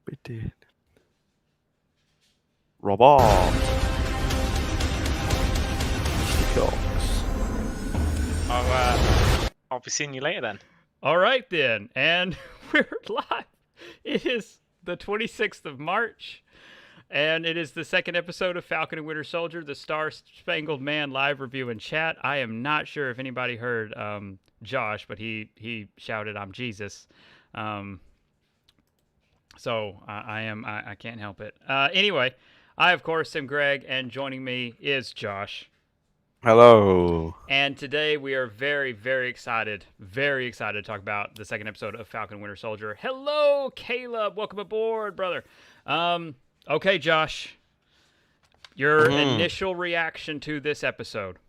We did. Robot. Cox. I'll be seeing you later then. All right, then. And we're live. It is the 26th of March, and it is the second episode of Falcon and Winter Soldier, the Star Spangled Man live review and chat. I am not sure if anybody heard Josh, but he shouted, "I'm Jesus." So I can't help it. Anyway, I, of course, am Greg, and joining me is Josh. Hello. And today we are very, very excited to talk about the second episode of Falcon Winter Soldier. Hello, Caleb. Welcome aboard, brother. Okay, Josh. Your initial reaction to this episode.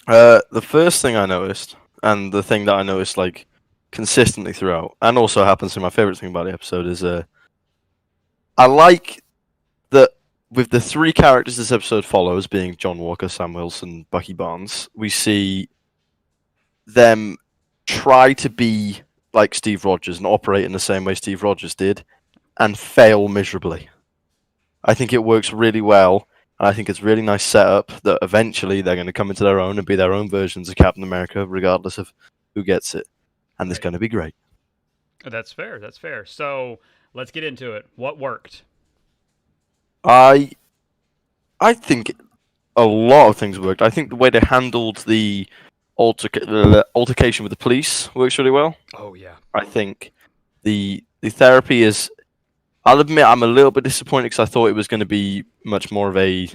The first thing I noticed, and the thing that I noticed like consistently throughout, and also happens to be my favorite thing about the episode, is I like that with the three characters this episode follows, being John Walker, Sam Wilson, Bucky Barnes, we see them try to be like Steve Rogers and operate in the same way Steve Rogers did, and fail miserably. I think it works really well, and I think it's really nice setup that eventually they're going to come into their own and be their own versions of Captain America, regardless of who gets it, and it's going to be great. That's fair. That's fair. So let's get into it. What worked? I think a lot of things worked. I think the way they handled the altercation with the police works really well. Oh yeah. I think the therapy is. I'll admit I'm a little bit disappointed because I thought it was going to be much more of a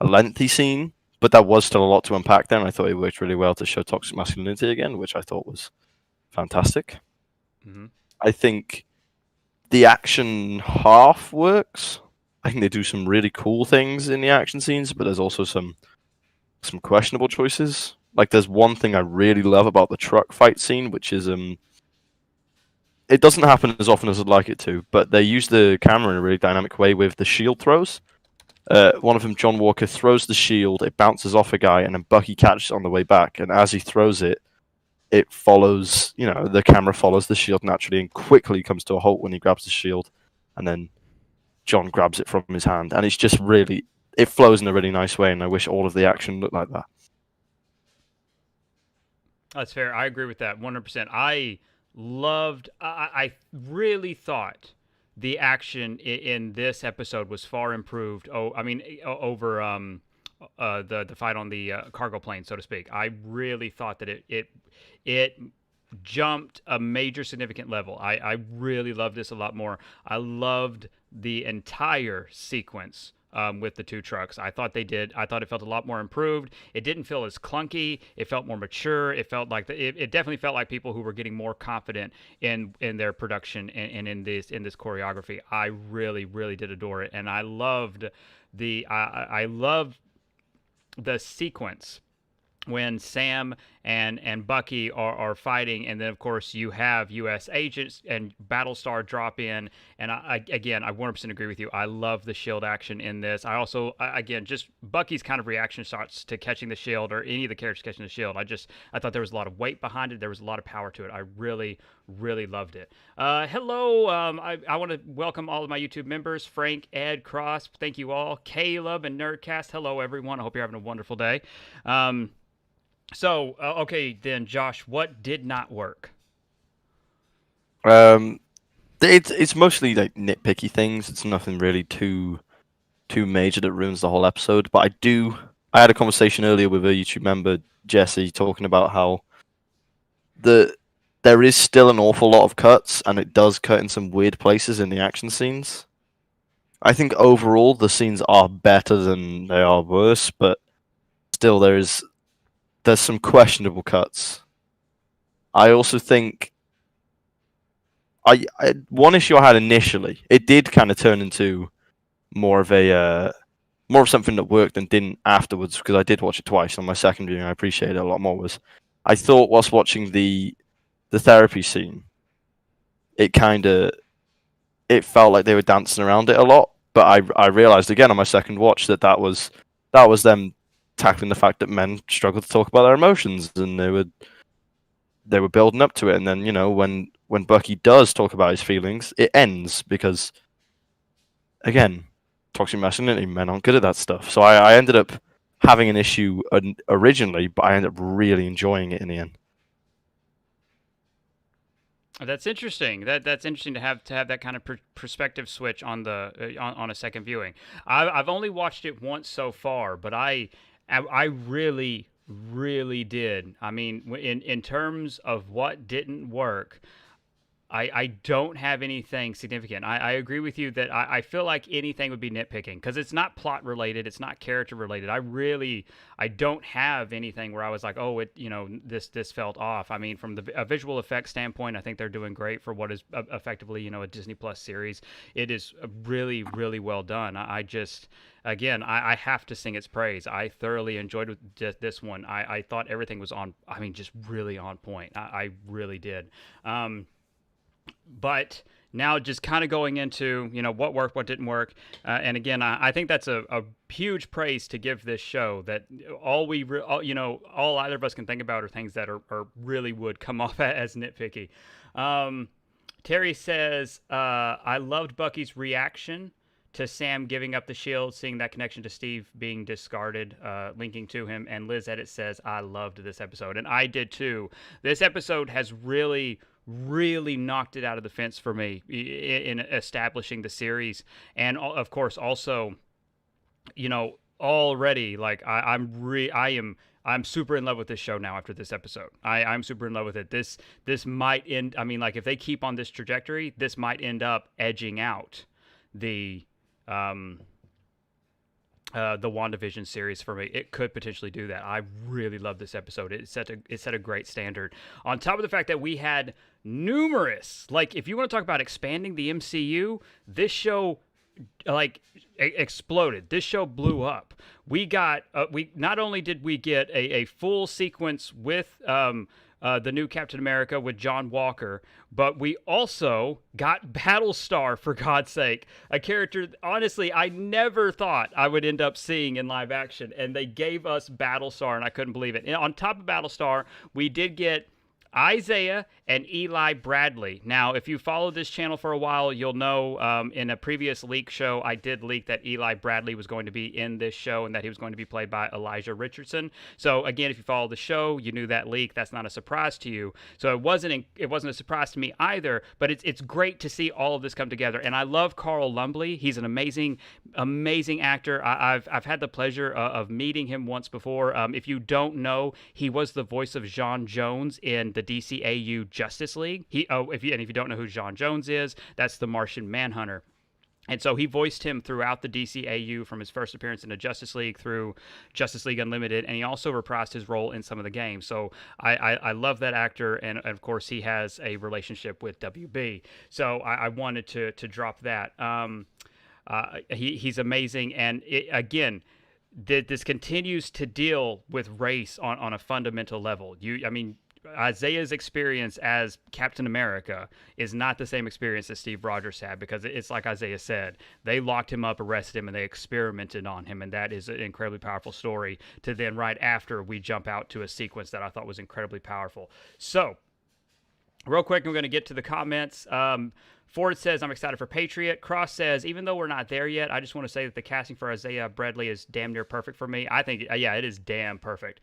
lengthy scene, but there was still a lot to unpack there, and I thought it worked really well to show toxic masculinity again, which I thought was fantastic. Mm-hmm. I think the action half works. I think they do some really cool things in the action scenes, but there's also some questionable choices. Like there's one thing I really love about the truck fight scene, which is it doesn't happen as often as I'd like it to, but they use the camera in a really dynamic way with the shield throws. One of them, John Walker, throws the shield, it bounces off a guy, and then Bucky catches it on the way back, and as he throws it, it follows, the camera follows the shield naturally and quickly comes to a halt when he grabs the shield, and then John grabs it from his hand, and it's just really, it flows in a really nice way, and I wish all of the action looked like that. That's fair. I agree with that 100%. I really thought the action in this episode was far improved. Over the fight on the cargo plane, so to speak. I really thought that it jumped a major significant level. I really loved this a lot more. I loved the entire sequence with the two trucks. I thought it felt a lot more improved. It didn't feel as clunky. It felt more mature. It felt like it definitely felt like people who were getting more confident in their production and in this choreography. I really, really did adore it, and I loved I loved the sequence when Sam and Bucky are fighting, and then of course you have U.S. agents and Battlestar drop in, and I 100% agree with you. I love the shield action in this. I also, just Bucky's kind of reaction shots to catching the shield, or any of the characters catching the shield. I thought there was a lot of weight behind it. There was a lot of power to it. I really, really loved it. Hello, I want to welcome all of my YouTube members: Frank, Ed, Cross. Thank you all. Caleb and Nerdcast. Hello, everyone. I hope you're having a wonderful day. So, okay, then, Josh, what did not work? It's mostly like nitpicky things. It's nothing really too major that ruins the whole episode. But I had a conversation earlier with a YouTube member, Jesse, talking about how there is still an awful lot of cuts, and it does cut in some weird places in the action scenes. I think overall the scenes are better than they are worse, but still there's some questionable cuts. I also think one issue I had initially, it did kind of turn into more of something that worked and didn't afterwards, because I did watch it twice on my second viewing. I appreciate it a lot more. Was I thought whilst watching the therapy scene, it felt like they were dancing around it a lot. But I realized again on my second watch that was them tackling the fact that men struggle to talk about their emotions, and they were building up to it. And then when when Bucky does talk about his feelings, it ends because, again, toxic masculinity, men aren't good at that stuff. So I ended up having an issue originally, but I ended up really enjoying it in the end. That's interesting. That's interesting to have that kind of perspective switch on the on a second viewing. I've only watched it once so far, but I really did. I mean, in terms of what didn't work, I don't have anything significant. I agree with you that I feel like anything would be nitpicking because it's not plot related, it's not character related. I don't have anything where I was like, oh, this felt off. I mean, from a visual effects standpoint, I think they're doing great for what is effectively a Disney Plus series. It is really well done. I just again, I have to sing its praise. I thoroughly enjoyed this one. I thought everything was on. I mean, just really on point. I really did. But now just kind of going into what worked, what didn't work, and again I think that's a huge praise to give this show, that all either of us can think about are things that are really would come off as nitpicky. Terry says, I loved Bucky's reaction to Sam giving up the shield, seeing that connection to Steve being discarded, linking to him. And Liz Edit says, I loved this episode. And I did too. This episode has really knocked it out of the fence for me in establishing the series. And of course, also, already, like, I'm super in love with this show now after this episode. I'm super in love with it. This might end, I mean, like, if they keep on this trajectory, this might end up edging out the WandaVision series for me. It could potentially do that. I really love this episode. It set a great standard. On top of the fact that we had numerous, like, if you want to talk about expanding the MCU, this show exploded. This show blew up. We got we not only did we get a full sequence with the new Captain America with John Walker, but we also got Battlestar, for God's sake, a character, honestly, I never thought I would end up seeing in live action, and they gave us Battlestar, and I couldn't believe it. And on top of Battlestar, we did get Isaiah and Eli Bradley. Now, if you follow this channel for a while, you'll know in a previous leak show, I did leak that Eli Bradley was going to be in this show and that he was going to be played by Elijah Richardson. So again, if you follow the show, you knew that leak. That's not a surprise to you. So it wasn't a surprise to me either, but it's great to see all of this come together. And I love Carl Lumbly. He's an amazing actor. I've had the pleasure of meeting him once before. If you don't know, he was the voice of J'onn J'onzz in the DCAU Justice League. If you don't know who J'onn J'onzz is, that's the Martian Manhunter. And so he voiced him throughout the DCAU from his first appearance in the Justice League through Justice League Unlimited, and he also reprised his role in some of the games. So I love that actor, and of course he has a relationship with WB. So I wanted to drop that. He's amazing, and again, this continues to deal with race on a fundamental level. Isaiah's experience as Captain America is not the same experience that Steve Rogers had, because it's like Isaiah said, they locked him up, arrested him, and they experimented on him, and that is an incredibly powerful story. To then right after we jump out to a sequence that I thought was incredibly powerful. So, real quick, I'm going to get to the comments. Ford says, I'm excited for Patriot. Cross says, even though we're not there yet, I just want to say that the casting for Isaiah Bradley is damn near perfect for me. I think, yeah, it is damn perfect.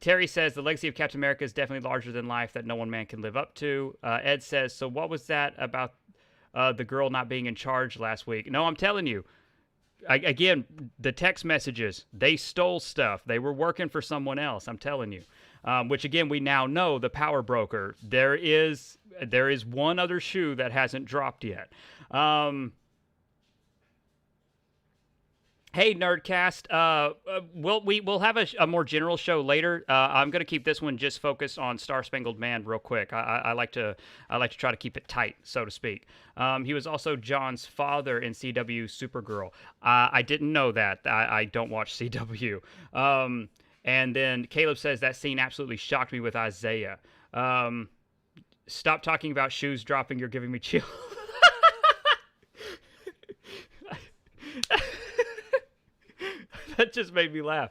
Terry says, the legacy of Captain America is definitely larger than life that no one man can live up to. Ed says, so what was that about the girl not being in charge last week? No, I'm telling you. Again, the text messages, they stole stuff. They were working for someone else, I'm telling you. Which, again, we now know, the power broker. There is one other shoe that hasn't dropped yet. Hey, Nerdcast. We'll have a more general show later. I'm going to keep this one just focused on Star Spangled Man real quick. I like to try to keep it tight, so to speak. He was also John's father in CW Supergirl. I didn't know that. I don't watch CW. And then Caleb says, that scene absolutely shocked me with Isaiah. Stop talking about shoes dropping. You're giving me chills. That just made me laugh.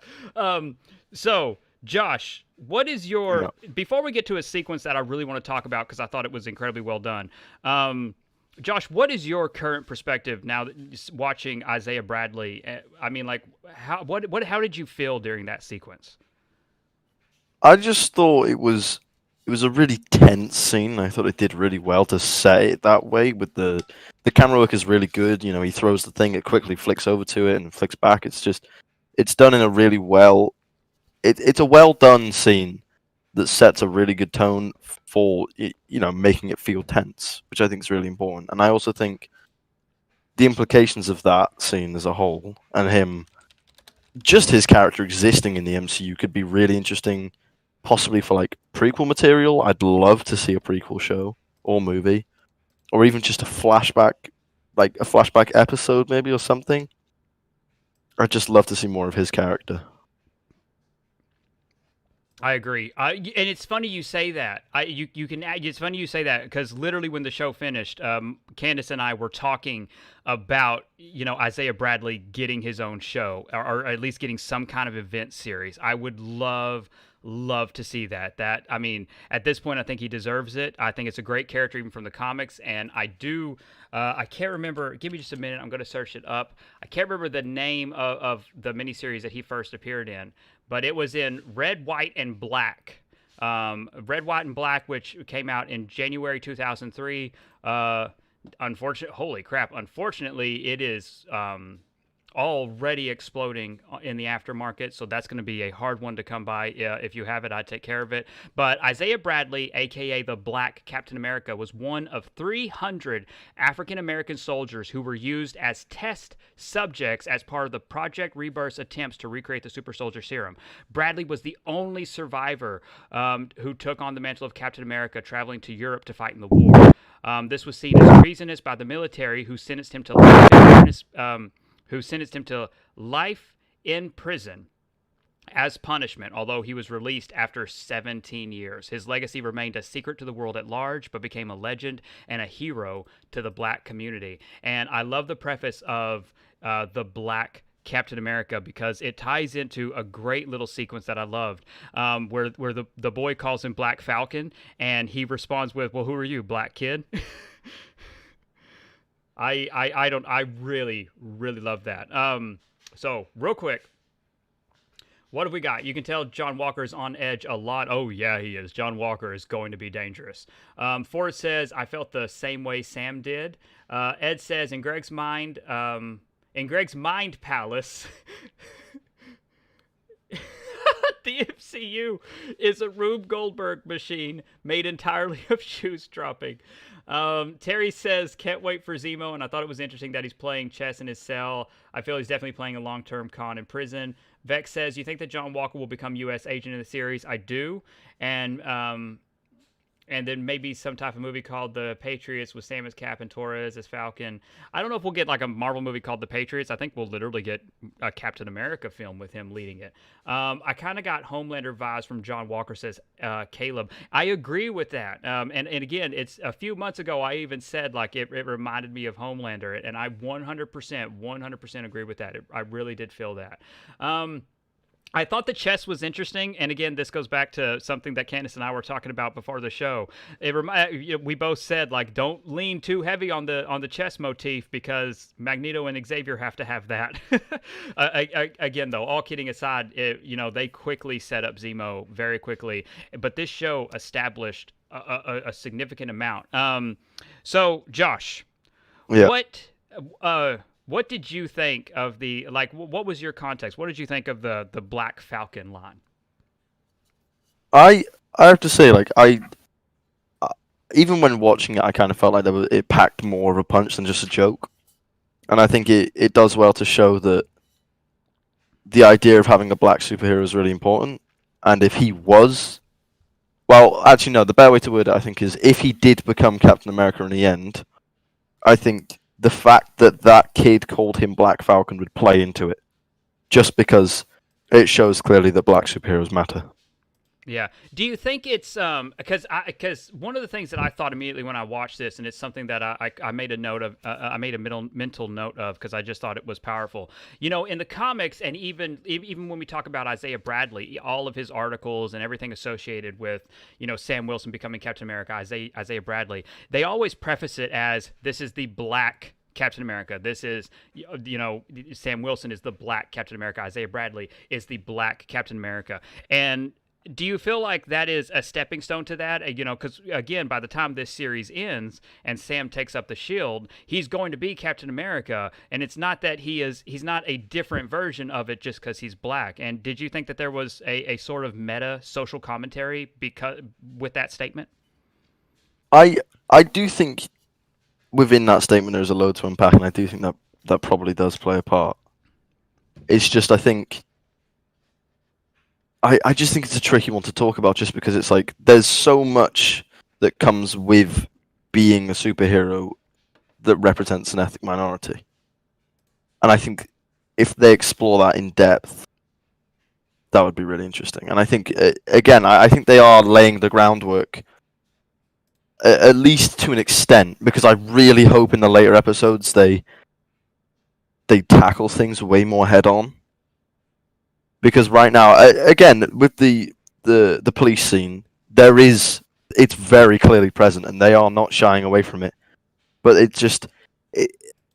So Josh, what is your Yeah. before we get to a sequence that I really want to talk about because I thought it was incredibly well done. Josh, what is your current perspective now that watching Isaiah Bradley? I mean, like, how did you feel during that sequence? I just thought it was a really tense scene. I thought it did really well to set it that way. With the camera work is really good. You know, he throws the thing, it quickly flicks over to it and flicks back. It's done in a really well. It's a well done scene that sets a really good tone for making it feel tense, which I think is really important. And I also think the implications of that scene as a whole and him just his character existing in the MCU could be really interesting, possibly for like prequel material. I'd love to see a prequel show or movie, or even just a flashback, like a flashback episode maybe or something. I'd just love to see more of his character. I agree. And it's funny you say that. You can. It's funny you say that because literally when the show finished, Candace and I were talking about Isaiah Bradley getting his own show or at least getting some kind of event series. I would love to see that. That I mean, at this point, I think he deserves it. I think it's a great character even from the comics, and I do. I can't remember. Give me just a minute. I'm going to search it up. I can't remember the name of the miniseries that he first appeared in, but it was in Red, White, and Black. Red, White, and Black, which came out in January 2003. Holy crap! Unfortunately, it is already exploding in the aftermarket, so that's going to be a hard one to come by. If you have it, I'd take care of it. But Isaiah Bradley, aka the Black Captain America, was one of 300 African American soldiers who were used as test subjects as part of the Project Rebirth's attempts to recreate the super soldier serum. Bradley was the only survivor who took on the mantle of Captain America, traveling to Europe to fight in the war. This was seen as treasonous by the military, who sentenced him to life in prison as punishment, although he was released after 17 years. His legacy remained a secret to the world at large, but became a legend and a hero to the black community. And I love the preface of the Black Captain America because it ties into a great little sequence that I loved, where the boy calls him Black Falcon, and he responds with, "Well, who are you, black kid?" I really love that. So real quick, what have we got? You can tell John Walker's on edge a lot. Oh yeah, he is. John Walker is going to be dangerous. Ford says, I felt the same way Sam did. Ed says, in Greg's mind palace, the MCU is a Rube Goldberg machine made entirely of shoes dropping. Terry says, can't wait for Zemo, and I thought it was interesting that he's playing chess in his cell. I feel he's definitely playing a long-term con in prison. Vex says, you think that John Walker will become U.S. agent in the series? I do. And then maybe some type of movie called The Patriots with Sam as Cap and Torres as Falcon. I don't know if we'll get like a Marvel movie called The Patriots. I think we'll literally get a Captain America film with him leading it. I kind of got Homelander vibes from John Walker, says Caleb. I agree with that. And again, it's a few months ago I even said like it reminded me of Homelander, and I 100% agree with that. I really did feel that. I thought the chess was interesting, and again, this goes back to something that Candace and I were talking about before the show. We both said like, don't lean too heavy on the chess motif because Magneto and Xavier have to have that. Again, though, all kidding aside, they quickly set up Zemo very quickly, but this show established a significant amount. So, Josh, Yeah. what did you think of what was your context? What did you think of the Black Falcon line? I have to say, like even when watching it, I kind of felt like it packed more of a punch than just a joke, and I think it does well to show that the idea of having a black superhero is really important, and if he was, well, actually no, the better way to word it, I think, is if he did become Captain America in the end, I think the fact that kid called him Black Falcon would play into it, just because it shows clearly that black superheroes matter. Yeah. Do you think it's because one of the things that I thought immediately when I watched this, and it's something that I made a note of, I made a mental note of because I just thought it was powerful. You know, in the comics, and even when we talk about Isaiah Bradley, all of his articles and everything associated with Sam Wilson becoming Captain America, Isaiah Bradley, they always preface it as this is the black Captain America. This is, Sam Wilson is the black Captain America. Isaiah Bradley is the black Captain America. And do you feel like that is a stepping stone to that? Because again, by the time this series ends and Sam takes up the shield, he's going to be Captain America, and it's not that he's not a different version of it just because he's black. And did you think that there was a sort of meta social commentary because with that statement? I I do think within that statement there's a load to unpack, and I do think that that probably does play a part. It's just I think I just think it's a tricky one to talk about, just because it's like there's so much that comes with being a superhero that represents an ethnic minority, and I think if they explore that in depth, that would be really interesting. And I think again, I think they are laying the groundwork at least to an extent, because I really hope in the later episodes they tackle things way more head on. Because right now, again, with the police scene, it's very clearly present, and they are not shying away from it. But it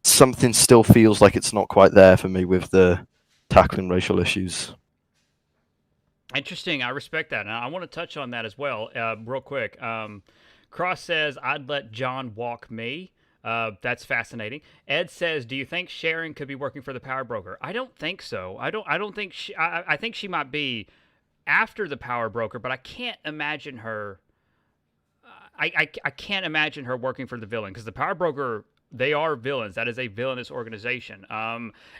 something still feels like it's not quite there for me with the tackling racial issues. Interesting. I respect that, and I want to touch on that as well, real quick. Cross says, "I'd let John walk me." That's fascinating. Ed says, "Do you think Sharon could be working for the power broker?" I don't think so. I don't think I think she might be after the power broker, but I can't imagine her. I can't imagine her working for the villain because the power broker. They are villains. That is a villainous organization.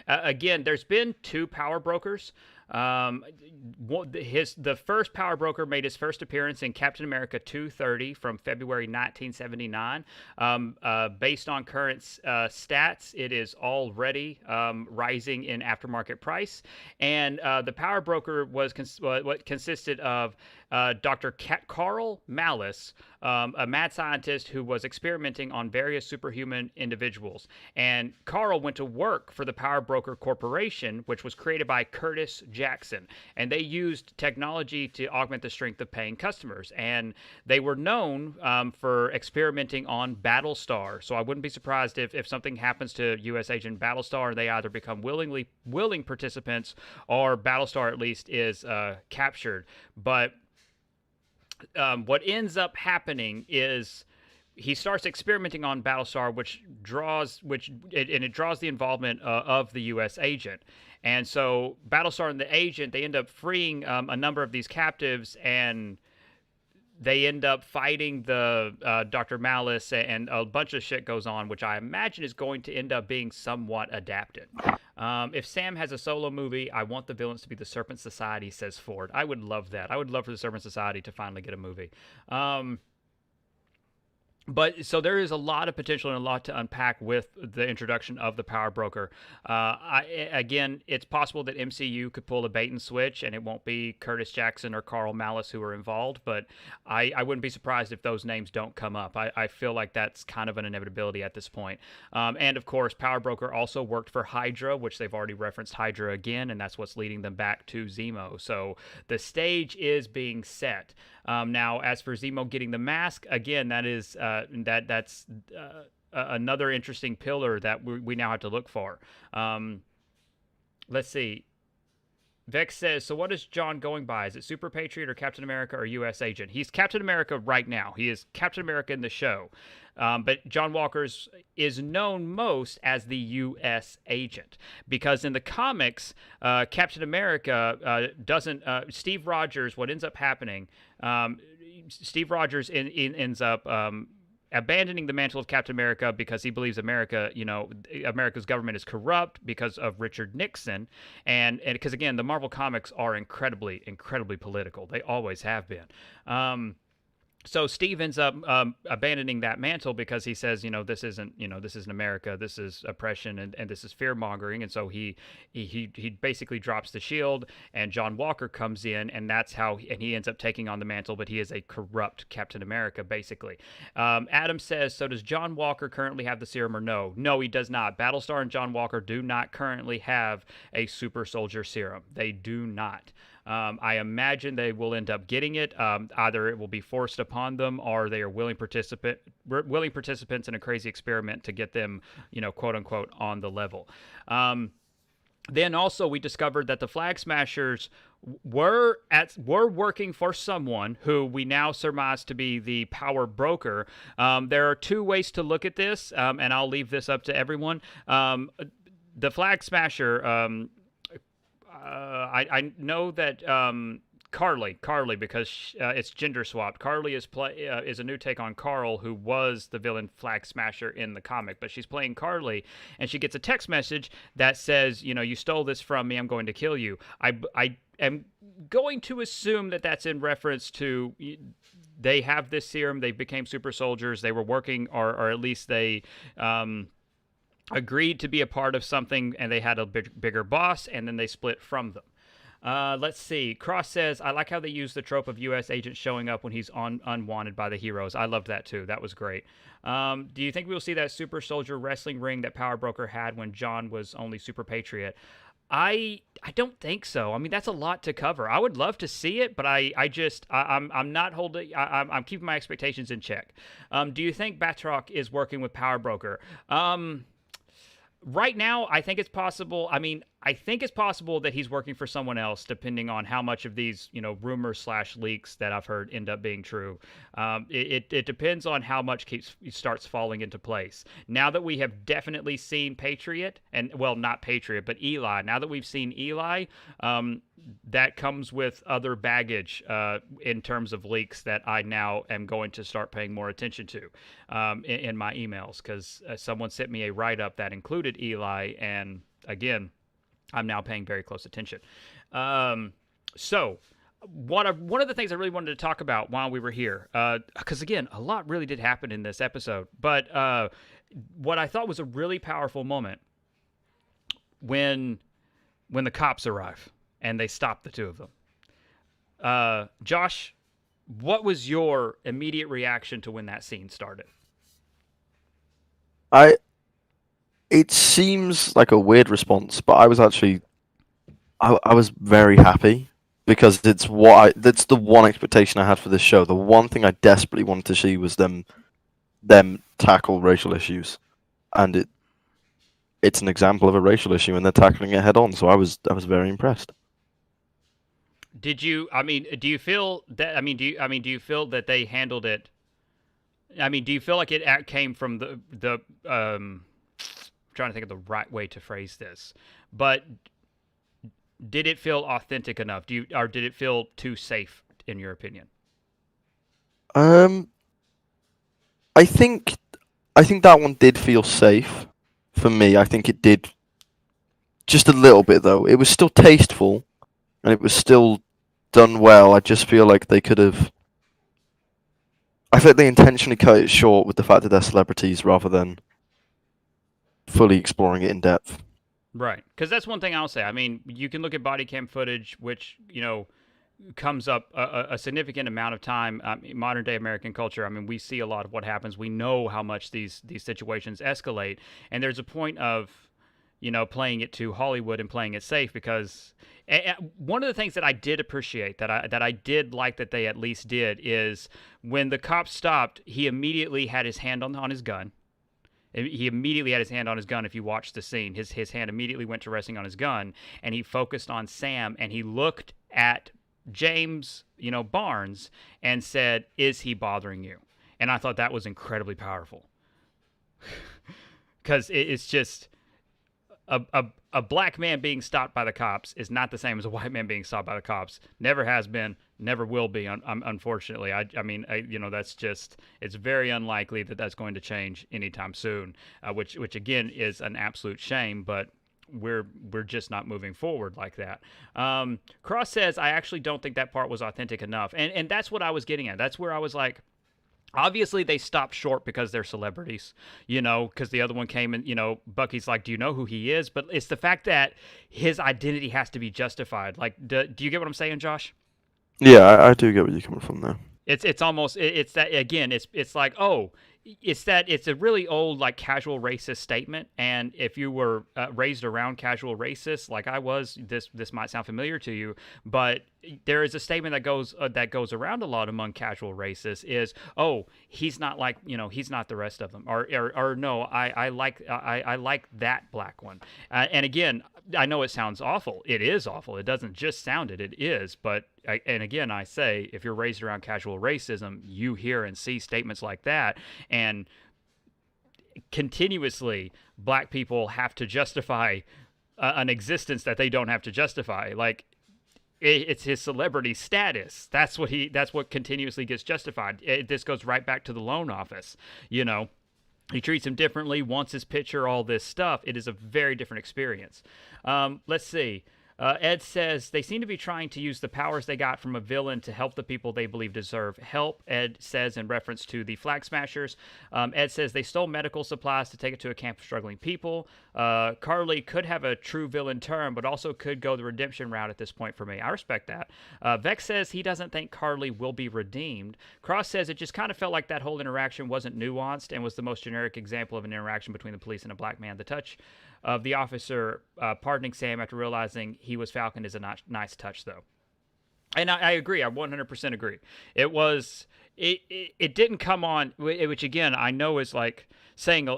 Again, there's been two power brokers. The first power broker made his first appearance in Captain America 230 from February 1979. Based on current stats, it is already rising in aftermarket price. And the power broker was what consisted of Dr. Carl Malice, a mad scientist who was experimenting on various superhuman individuals. And Carl went to work for the Power Broker Corporation, which was created by Curtis Jackson. And they used technology to augment the strength of paying customers. And they were known for experimenting on Battlestar. So I wouldn't be surprised if something happens to U.S. Agent Battlestar and they either become willing participants or Battlestar at least is captured. But what ends up happening is he starts experimenting on Battlestar, which draws the involvement of the U.S. agent. And so Battlestar and the agent, they end up freeing a number of these captives, and they end up fighting the Dr. Malice, and a bunch of shit goes on, which I imagine is going to end up being somewhat adapted. If Sam has a solo movie, I want the villains to be the Serpent Society, says Ford. I would love that. I would love for the Serpent Society to finally get a movie. But so there is a lot of potential and a lot to unpack with the introduction of the power broker. Again, it's possible that MCU could pull a bait and switch, and it won't be Curtis Jackson or Carl Malice who are involved. But I wouldn't be surprised if those names don't come up. I feel like that's kind of an inevitability at this point. And of course, Power Broker also worked for Hydra, which they've already referenced Hydra again, and that's what's leading them back to Zemo. So the stage is being set. Now, as for Zemo getting the mask, again, that's another interesting pillar that we now have to look for. Let's see. Vex says, so what is John going by? Is it Super Patriot or Captain America or U.S. Agent? He's Captain America right now. He is Captain America in the show. But John Walker's is known most as the U.S. Agent because in the comics, Captain America doesn't. Steve Rogers, what ends up happening, Steve Rogers ends up abandoning the mantle of Captain America because he believes America's government is corrupt because of Richard Nixon, and because again, the Marvel comics are incredibly political. They always have been. So Steve ends up abandoning that mantle because he says, this isn't America, this is oppression, and this is fear mongering, and so he basically drops the shield, and John Walker comes in, and that's how, and he ends up taking on the mantle, but he is a corrupt Captain America, basically. Adam says, so does John Walker currently have the serum or no? No, he does not. Battlestar and John Walker do not currently have a super soldier serum. They do not. I imagine they will end up getting it. Either it will be forced upon them, or they are willing participants in a crazy experiment to get them, quote unquote, on the level. Then also we discovered that the Flag Smashers were working for someone who we now surmise to be the power broker. There are two ways to look at this, and I'll leave this up to everyone. The Flag Smasher. I know that Carly, because it's gender swapped. Carly is a new take on Carl, who was the villain Flag Smasher in the comic, but she's playing Carly, and she gets a text message that says, you stole this from me, I'm going to kill you. I am going to assume that that's in reference to they have this serum, they became super soldiers, they were working, or at least they agreed to be a part of something, and they had a bigger boss, and then they split from them. Let's see. Cross says, I like how they use the trope of U.S. agents showing up when he's unwanted by the heroes. I loved that too. That was great. Do you think we will see that super soldier wrestling ring that Power Broker had when John was only Super Patriot? I don't think so. I mean, that's a lot to cover. I would love to see it, but I'm not holding. I'm keeping my expectations in check. Do you think Batroc is working with Power Broker? Right now, I think it's possible. I mean, I think it's possible that he's working for someone else, depending on how much of these, rumors / leaks that I've heard end up being true. It depends on how much starts falling into place. Now that we have definitely seen Patriot, and well, not Patriot, but Eli. Now that we've seen Eli, that comes with other baggage in terms of leaks that I now am going to start paying more attention to in my emails, because someone sent me a write-up that included Eli, and again, I'm now paying very close attention. So one of the things I really wanted to talk about while we were here, because again, a lot really did happen in this episode, but what I thought was a really powerful moment when the cops arrive and they stop the two of them. Josh, what was your immediate reaction to when that scene started? It seems like a weird response, but I was actually, I was very happy, because it's that's the one expectation I had for this show. The one thing I desperately wanted to see was them tackle racial issues, and it's an example of a racial issue, and they're tackling it head on. So I was very impressed. Did you? I mean, do you feel that? Do you feel that they handled it? I mean, do you feel like it came from the trying to think of the right way to phrase this, but did it feel authentic enough? Or did it feel too safe in your opinion? I think that one did feel safe for me. I think it did just a little bit, though. It was still tasteful, and it was still done well. I just feel like they could have. I think they intentionally cut it short with the fact that they're celebrities, rather than fully exploring it in depth. Right, because that's one thing I'll say. I mean, you can look at body cam footage, which comes up a significant amount of time. Modern day American culture. I mean, we see a lot of what happens. We know how much these situations escalate, and there's a point of playing it to Hollywood and playing it safe, because one of the things that I did appreciate, that I did like that they at least did, is when the cop stopped, he immediately had his hand on his gun. He immediately had his hand on his gun. If you watch the scene, his hand immediately went to resting on his gun, and he focused on Sam, and he looked at James, Barnes, and said, "Is he bothering you?" And I thought that was incredibly powerful, because it's just a black man being stopped by the cops is not the same as a white man being stopped by the cops. Never has been, never will be. Unfortunately, I mean, that's just, it's very unlikely that that's going to change anytime soon. Which again is an absolute shame, but we're just not moving forward like that. Cross says, I actually don't think that part was authentic enough, and that's what I was getting at. That's where I was like, Obviously, they stopped short because they're celebrities, because the other one came and, Bucky's like, do you know who he is? But it's the fact that his identity has to be justified. Like, do you get what I'm saying, Josh? Yeah, I do get where you're coming from there. It's almost it's that again. It's like, oh, it's a really old, like, casual racist statement. And if you were raised around casual racists like I was, this might sound familiar to you. But there is a statement that goes around a lot among casual racists is, oh, he's not like, he's not the rest of them, or no, I like that black one. And again, I know it sounds awful. It is awful. It doesn't just sound it. It is. But and again, I say, if you're raised around casual racism, you hear and see statements like that, and continuously, black people have to justify an existence that they don't have to justify. Like, it's his celebrity status. That's what continuously gets justified. This goes right back to the loan office. He treats him differently, wants his picture, all this stuff. It is a very different experience. Let's see. Ed says they seem to be trying to use the powers they got from a villain to help the people they believe deserve help. Ed says in reference to the Flag Smashers. Ed says they stole medical supplies to take it to a camp of struggling people. Carly could have a true villain turn, but also could go the redemption route at this point for me. I respect that. Vex says he doesn't think Carly will be redeemed. Cross says it just kind of felt like that whole interaction wasn't nuanced and was the most generic example of an interaction between the police and a black man. The touch of the officer pardoning Sam after realizing he was Falcon is a nice touch, though. And I agree. I 100% agree. It was. It didn't come on, which again I know is like saying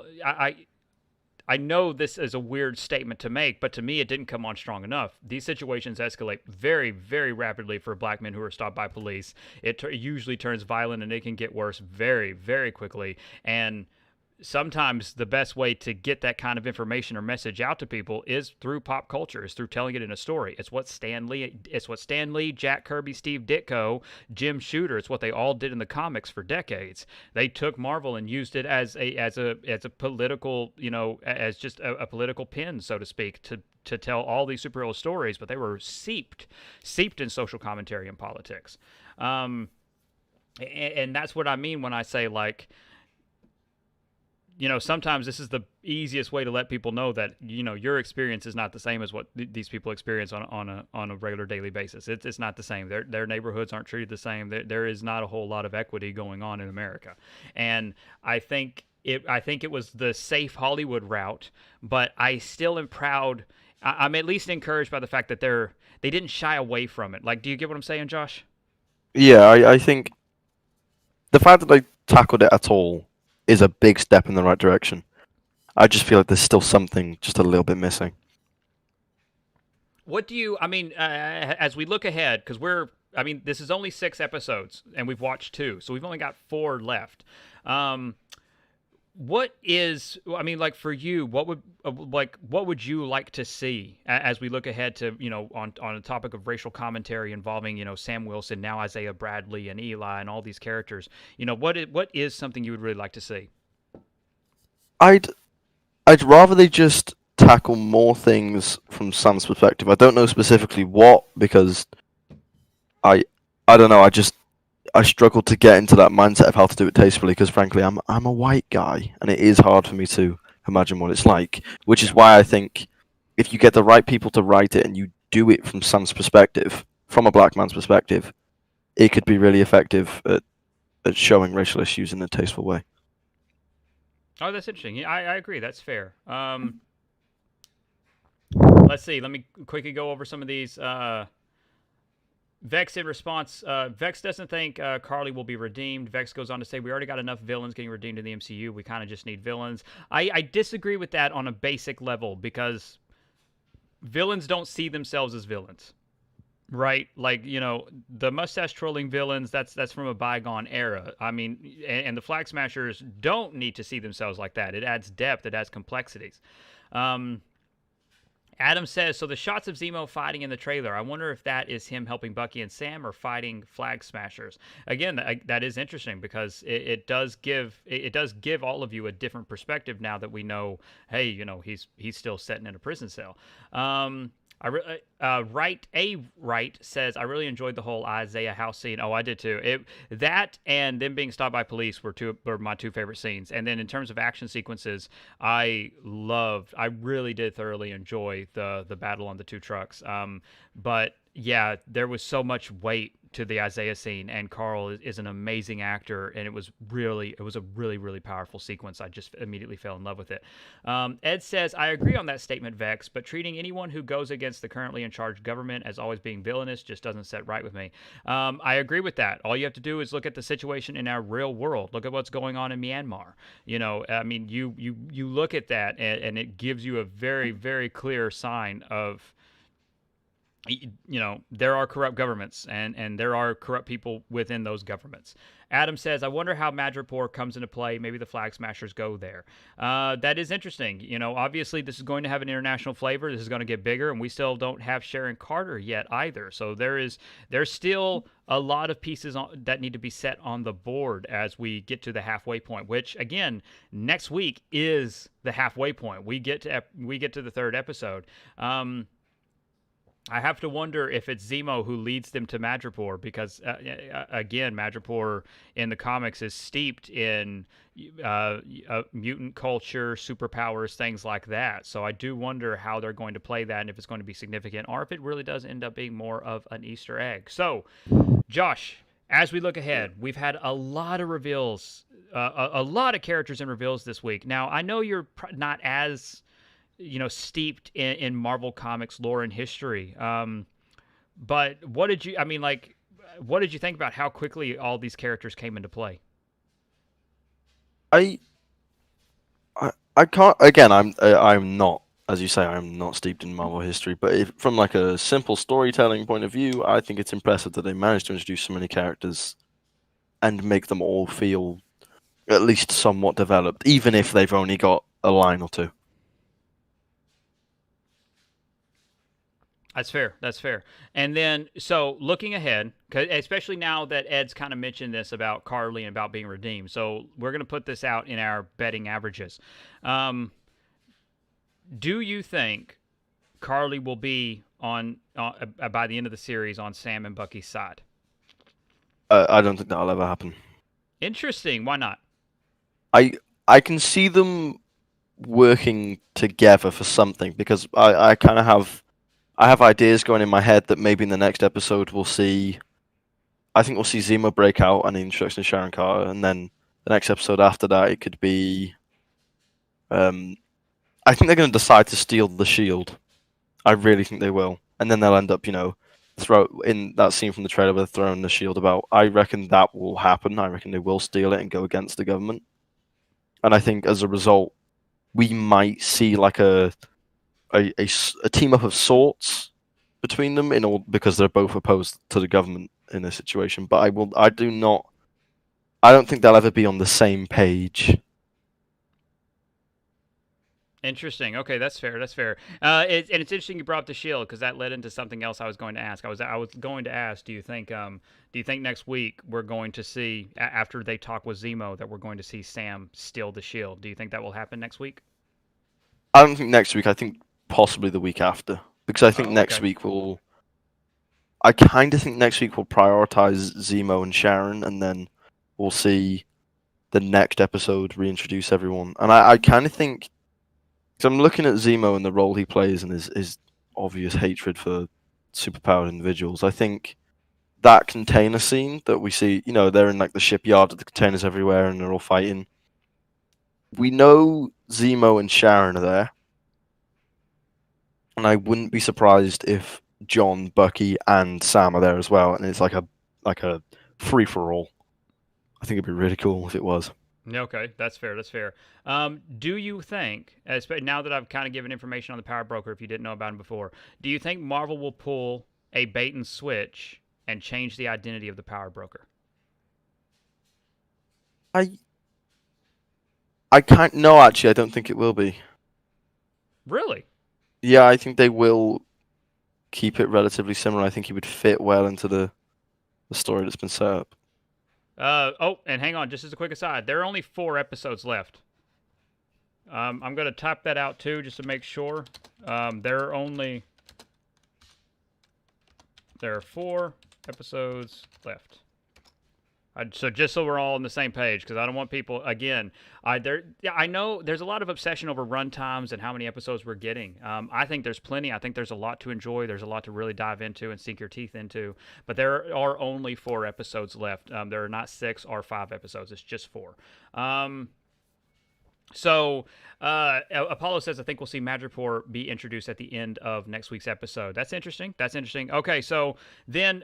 I know this is a weird statement to make, but to me it didn't come on strong enough. These situations escalate very, very rapidly for black men who are stopped by police. It usually turns violent, and it can get worse very, very quickly. And sometimes the best way to get that kind of information or message out to people is through pop culture, is through telling it in a story. It's what Stan Lee, Jack Kirby, Steve Ditko, Jim Shooter, it's what they all did in the comics for decades. They took Marvel and used it as a political, as just a political pin, so to speak, to tell all these superhero stories, but they were seeped in social commentary and politics. And that's what I mean when I say, like, sometimes this is the easiest way to let people know that, your experience is not the same as what these people experience on a regular daily basis. It's not the same. Their neighborhoods aren't treated the same. There is not a whole lot of equity going on in America. And I think it was the safe Hollywood route, but I still am proud. I'm at least encouraged by the fact that they didn't shy away from it. Like, do you get what I'm saying, Josh? Yeah, I think the fact that they tackled it at all is a big step in the right direction. I just feel like there's still something just a little bit missing. What do you, I mean, as we look ahead, because this is only 6 episodes, and we've watched 2, so we've only got 4 left. Like, for you, what would you like to see as we look ahead to, on a topic of racial commentary involving, Sam Wilson, now Isaiah Bradley and Eli and all these characters? What is something you would really like to see? I'd rather they just tackle more things from Sam's perspective. I don't know specifically what, because I don't know. I struggle to get into that mindset of how to do it tastefully, because frankly, I'm a white guy, and it is hard for me to imagine what it's like. Which is why I think if you get the right people to write it and you do it from Sam's perspective, from a black man's perspective, it could be really effective at showing racial issues in a tasteful way. Oh, that's interesting. Yeah, I agree. That's fair. Let's see. Let me quickly go over some of these. Vex in response, Vex doesn't think Carly will be redeemed. Vex goes on to say, we already got enough villains getting redeemed in the MCU. We kind of just need villains. I disagree with that on a basic level, because villains don't see themselves as villains. Right? Like, the mustache trolling villains, that's from a bygone era. I mean, and the Flag Smashers don't need to see themselves like that. It adds depth. It adds complexities. Adam says, so the shots of Zemo fighting in the trailer, I wonder if that is him helping Bucky and Sam or fighting Flag Smashers. Again, that is interesting, because it does give all of you a different perspective now that we know, hey, he's still sitting in a prison cell. Right says I really enjoyed the whole Isaiah house scene. Oh, I did too. That and them being stopped by police were my two favorite scenes. And then in terms of action sequences, I really did thoroughly enjoy the battle on the two trucks. But yeah, there was so much weight to the Isaiah scene, and Carl is an amazing actor, and it was a really powerful sequence. I just immediately fell in love with it. Ed says, I agree on that statement, Vex, but treating anyone who goes against the currently in charge government as always being villainous just doesn't set right with me. I agree with that. All you have to do is look at the situation in our real world. Look at what's going on in Myanmar. I mean, you look at that, and it gives you a very clear sign of, there are corrupt governments, and there are corrupt people within those governments. Adam says, I wonder how Madripoor comes into play. Maybe the Flag Smashers go there. That is interesting. Obviously this is going to have an international flavor. This is going to get bigger, and we still don't have Sharon Carter yet either. So there's still a lot of pieces that need to be set on the board as we get to the halfway point, which again, next week is the halfway point. We get to the third episode. I have to wonder if it's Zemo who leads them to Madripoor, because again, Madripoor in the comics is steeped in mutant culture, superpowers, things like that. So I do wonder how they're going to play that, and if it's going to be significant, or if it really does end up being more of an Easter egg. So, Josh, as we look ahead, we've had a lot of reveals, a lot of characters and reveals this week. Now, I know you're not as steeped in Marvel Comics lore and history. But what did you think about how quickly all these characters came into play? I I can't. Again, I'm not, as you say, I'm not steeped in Marvel history. But from like a simple storytelling point of view, I think it's impressive that they managed to introduce so many characters and make them all feel at least somewhat developed, even if they've only got a line or two. That's fair. That's fair. And then, so looking ahead, especially now that Ed's kind of mentioned this about Carly and about being redeemed, so we're going to put this out in our betting averages. Do you think Carly will be on by the end of the series on Sam and Bucky's side? I don't think that'll ever happen. Interesting. Why not? I can see them working together for something, because I kind of have ideas going in my head that maybe in the next episode we'll see. I think we'll see Zemo break out and the introduction of Sharon Carter, and then the next episode after that it could be. I think they're going to decide to steal the shield. I really think they will, and then they'll end up, throw in that scene from the trailer where they're throwing the shield about. I reckon that will happen. I reckon they will steal it and go against the government, and I think as a result, we might see like a team up of sorts between them because they're both opposed to the government in this situation. But I don't think they'll ever be on the same page. Interesting. Okay, that's fair. That's fair. And it's interesting you brought up the shield, because that led into something else I was going to ask. I was going to ask, do you think next week we're going to see, after they talk with Zemo, that we're going to see Sam steal the shield? Do you think that will happen next week? I don't think next week. I think possibly the week after, because I think next week I kind of think next week we'll prioritize Zemo and Sharon, and then we'll see the next episode reintroduce everyone. And I kind of think, because I'm looking at Zemo and the role he plays and his obvious hatred for superpowered individuals. I think that container scene that we see, they're in like the shipyard with the containers everywhere and they're all fighting. We know Zemo and Sharon are there, and I wouldn't be surprised if John, Bucky, and Sam are there as well, and it's like a free for all. I think it'd be really cool if it was. Okay, that's fair. That's fair. Do you think, now that I've kind of given information on the Power Broker, if you didn't know about him before, do you think Marvel will pull a bait and switch and change the identity of the Power Broker? I can't. No, actually, I don't think it will be. Really? Yeah, I think they will keep it relatively similar. I think he would fit well into the story that's been set up. And hang on, just as a quick aside, there are only 4 episodes left. I'm going to type that out too, just to make sure. There are only There are 4 episodes left. So just so we're all on the same page, because I don't want people again. I know there's a lot of obsession over run times and how many episodes we're getting. I think there's plenty. I think there's a lot to enjoy. There's a lot to really dive into and sink your teeth into. But there are only 4 episodes left. There are not 6 or 5 episodes. It's just 4. So Apollo says, I think we'll see Madripoor be introduced at the end of next week's episode. That's interesting. That's interesting. Okay, so then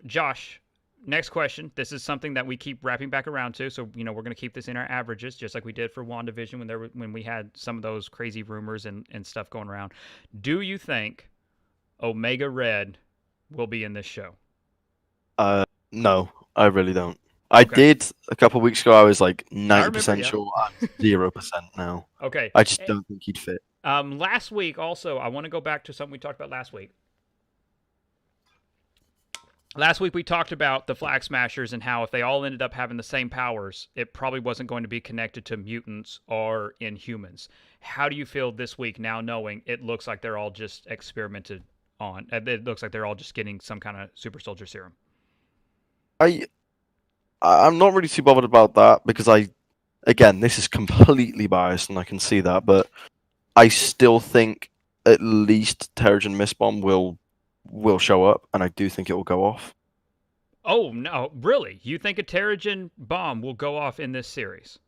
Josh. Next question. This is something that we keep wrapping back around to. So, we're going to keep this in our averages, just like we did for WandaVision when we had some of those crazy rumors and stuff going around. Do you think Omega Red will be in this show? No, I really don't. I did a couple of weeks ago. I was like 90% sure. I'm 0% now. Okay. I just don't think he'd fit. Last week, also, I want to go back to something we talked about last week. Last week we talked about the Flag Smashers and how if they all ended up having the same powers, it probably wasn't going to be connected to mutants or Inhumans. How do you feel this week now knowing it looks like they're all just experimented on? It looks like they're all just getting some kind of super soldier serum. I'm not really too bothered about that because again, this is completely biased and I can see that, but I still think at least Terrigen Mistbomb will show up, and I do think it will go off. Oh, no, really? You think a Terrigen bomb will go off in this series?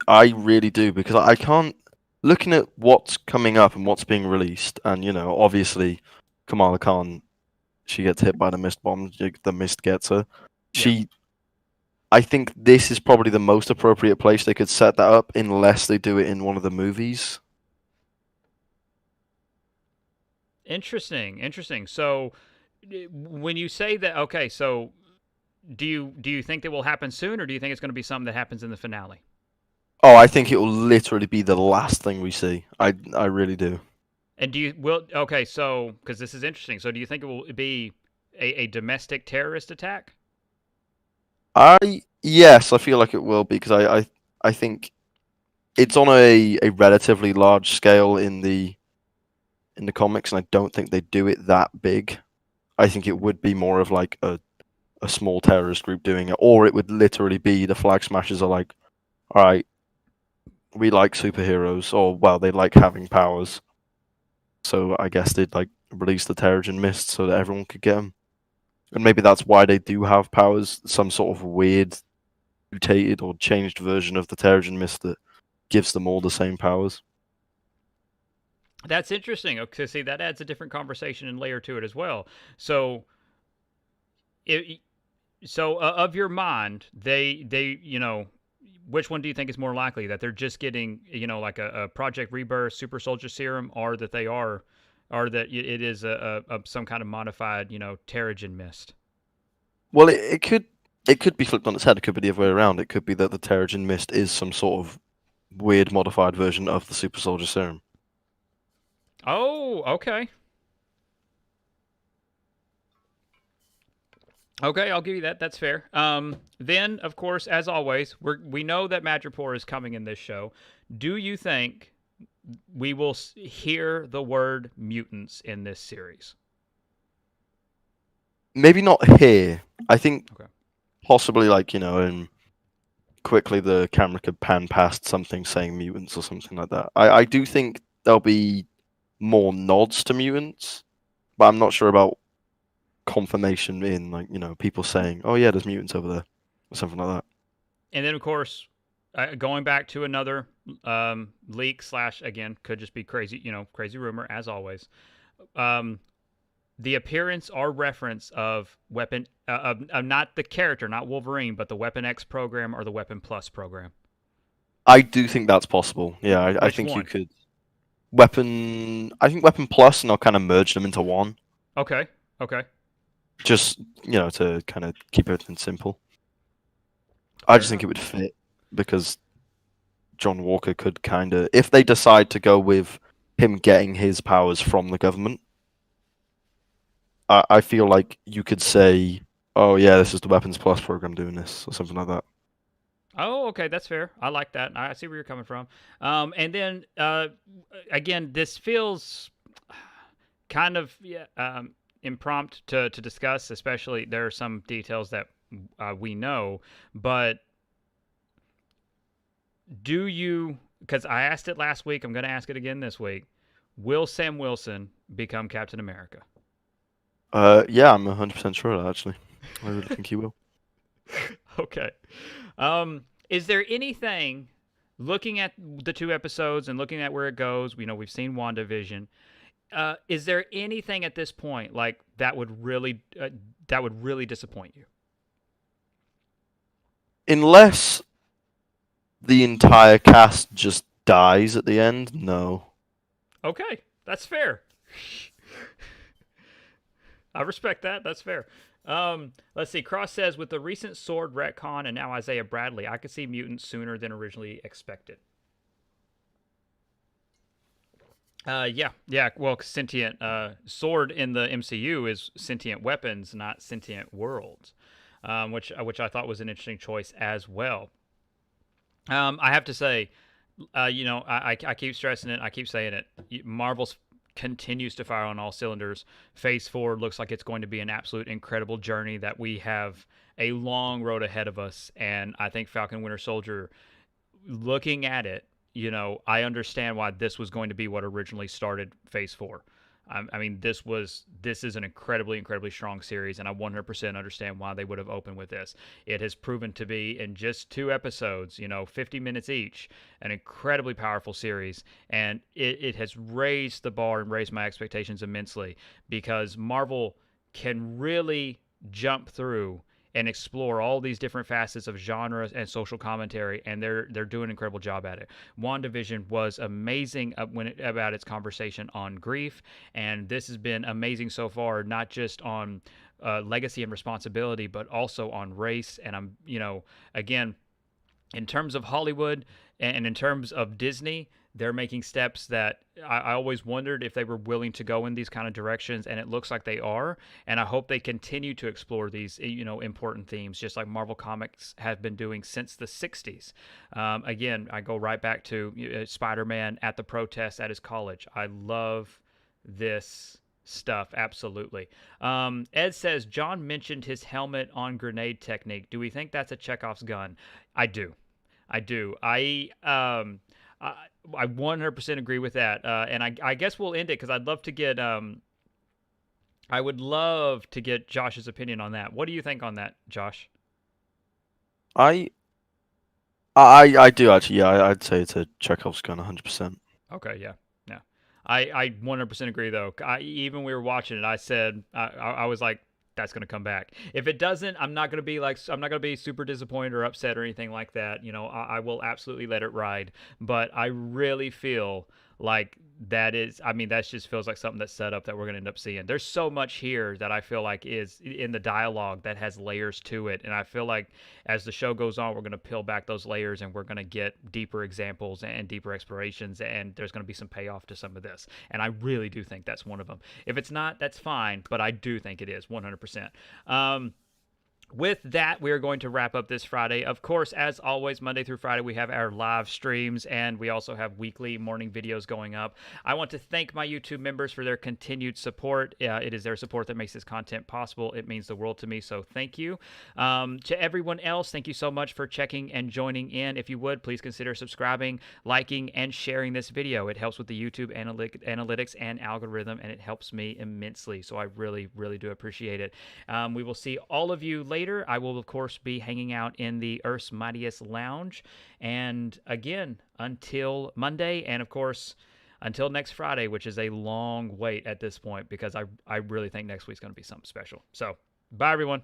I really do, because I can't... Looking at what's coming up and what's being released, and, obviously, Kamala Khan, she gets hit by the mist bomb, the mist gets her. Yeah. I think this is probably the most appropriate place they could set that up, unless they do it in one of the movies. Interesting. So, when you say that, okay, so do you think that will happen soon, or do you think it's going to be something that happens in the finale? Oh, I think it will literally be the last thing we see. I really do. And so because this is interesting, so do you think it will be a domestic terrorist attack? Yes, I feel like it will be because I think it's on a relatively large scale in the comics, and I don't think they do it that big. I think it would be more of like a small terrorist group doing it, or it would literally be the Flag Smashers are like, all right, we like superheroes, or well, they like having powers, so I guess they'd like release the Terrigen Mist so that everyone could get them, and maybe that's why they do have powers, some sort of weird, mutated or changed version of the Terrigen Mist that gives them all the same powers. That's interesting. Okay, see, that adds a different conversation and layer to it as well. So, of your mind, they which one do you think is more likely that they're just getting like a Project Rebirth super soldier serum, or that it is a some kind of modified Terrigen Mist? Well, it could be flipped on its head. It could be the other way around. It could be that the Terrigen Mist is some sort of weird modified version of the super soldier serum. Oh, okay. Okay, I'll give you that. That's fair. Then, of course, as always, we know that Madripoor is coming in this show. Do you think we will hear the word mutants in this series? Maybe not here. I think possibly and quickly the camera could pan past something saying mutants or something like that. I do think there'll be more nods to mutants, but I'm not sure about confirmation in people saying, "Oh yeah, there's mutants over there," or something like that. And then, of course, going back to another leak / again could just be crazy rumor as always. The appearance or reference of Weapon, not the character, not Wolverine, but the Weapon X program or the Weapon Plus program. I do think that's possible. Yeah, I think you could. I think Weapon Plus, and I'll kind of merge them into one. Okay. Just, to kind of keep everything simple. I just think it would fit because John Walker could kind of, if they decide to go with him getting his powers from the government, I feel like you could say, "Oh yeah, this is the Weapons Plus program doing this," or something like that. Oh, okay, that's fair. I like that. I see where you're coming from. And then again, this feels kind of impromptu to discuss. Especially there are some details that we know, but do you? Because I asked it last week, I'm going to ask it again this week. Will Sam Wilson become Captain America? Yeah, I'm 100% sure of that, actually. I really think he will. Okay. Is there anything, looking at the two episodes and looking at where it goes, we've seen WandaVision. Is there anything at this point like that would really disappoint you? Unless the entire cast just dies at the end, no. Okay, that's fair. I respect that. That's fair. Let's see. Cross says, with the recent Sword retcon and now Isaiah Bradley, I could see mutants sooner than originally expected. Yeah. Well, sentient Sword in the MCU is sentient weapons, not sentient worlds, which I thought was an interesting choice as well. I have to say, I keep stressing it. I keep saying it. Marvel's continues to fire on all cylinders. Phase 4 looks like it's going to be an absolute incredible journey that we have a long road ahead of us. And I think Falcon Winter Soldier, looking at it, I understand why this was going to be what originally started Phase 4. I mean, this is an incredibly strong series, and I 100% understand why they would have opened with this. It has proven to be, in just 2 episodes, 50 minutes each, an incredibly powerful series, and it has raised the bar and raised my expectations immensely, because Marvel can really jump through and explore all these different facets of genres and social commentary, and they're doing an incredible job at it. WandaVision was amazing about its conversation on grief, and this has been amazing so far, not just on legacy and responsibility, but also on race. And again, in terms of Hollywood and in terms of Disney, they're making steps that I always wondered if they were willing to go in these kind of directions, and it looks like they are. And I hope they continue to explore these, important themes, just like Marvel Comics have been doing since the '60s. Again, I go right back to Spider-Man at the protest at his college. I love this stuff, absolutely. Ed says John mentioned his helmet on grenade technique. Do we think that's a Chekhov's gun? I do. I do. I 100% agree with that, and I guess we'll end it because I'd love to get I would love to get Josh's opinion on that. What do you think on that, Josh? I I do actually. Yeah, I'd say it's a Chekhov's gun, 100%. Okay, yeah, yeah. I 100% agree though. Even we were watching it, I said I was like, that's gonna come back. If it doesn't, I'm not gonna be super disappointed or upset or anything like that. I will absolutely let it ride. But I really feel like that just feels like something that's set up that we're gonna end up seeing. There's so much here that I feel like is in the dialogue that has layers to it, and I feel like as the show goes on, we're gonna peel back those layers and we're gonna get deeper examples and deeper explorations, and there's gonna be some payoff to some of this. And I really do think that's one of them. If it's not, that's fine, but I do think it is 100%. With that, we are going to wrap up this Friday. Of course, as always, Monday through Friday, we have our live streams, and we also have weekly morning videos going up. I want to thank my YouTube members for their continued support. It is their support that makes this content possible. It means the world to me, so thank you. To everyone else, thank you so much for checking and joining in. If you would, please consider subscribing, liking, and sharing this video. It helps with the YouTube analytics and algorithm, and it helps me immensely, so I really, really do appreciate it. We will see all of you later. I will, of course, be hanging out in the Earth's Mightiest Lounge. And again, until Monday, and of course, until next Friday, which is a long wait at this point, because I really think next week's going to be something special. So, bye, everyone.